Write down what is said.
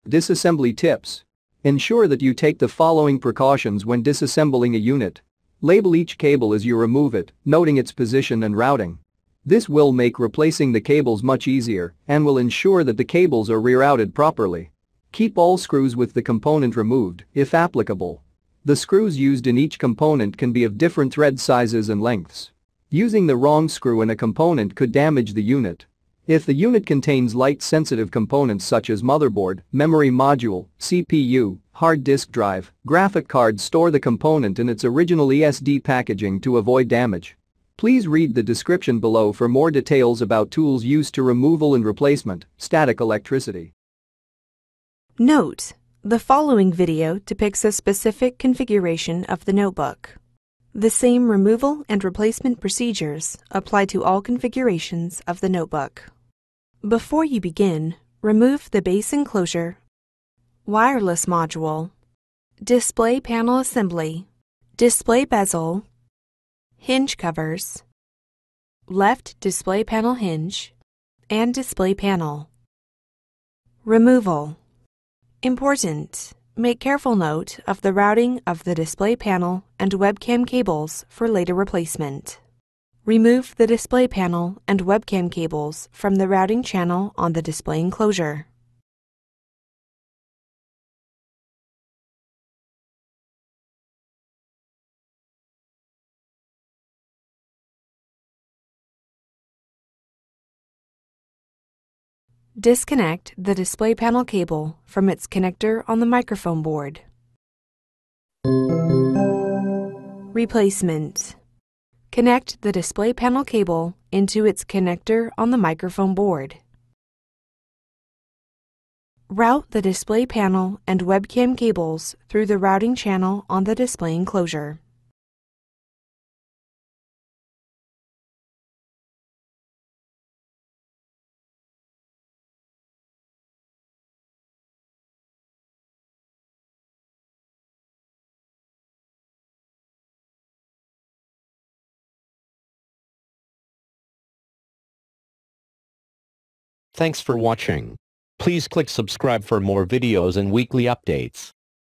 Disassembly tips. Ensure that you take the following precautions when disassembling a unit. Label each cable as you remove it, noting its position and routing. This will make replacing the cables much easier and will ensure that the cables are rerouted properly. Keep all screws with the component removed, if applicable. The screws used in each component can be of different thread sizes and lengths. Using the wrong screw in a component could damage the unit. If the unit contains light-sensitive components such as motherboard, memory module, CPU, hard disk drive, graphic card, store the component in its original ESD packaging to avoid damage. Please read the description below for more details about tools used to removal and replacement, static electricity. Note: the following video depicts a specific configuration of the notebook. The same removal and replacement procedures apply to all configurations of the notebook. Before you begin, remove the base enclosure, wireless module, display panel assembly, display bezel, hinge covers, left display panel hinge, and display panel. Removal. Important: make careful note of the routing of the display panel and webcam cables for later replacement. Remove the display panel and webcam cables from the routing channel on the display enclosure. Disconnect the display panel cable from its connector on the microphone board. Replacement. Connect the display panel cable into its connector on the microphone board. Route the display panel and webcam cables through the routing channel on the display enclosure. Thanks for watching. Please click subscribe for more videos and weekly updates.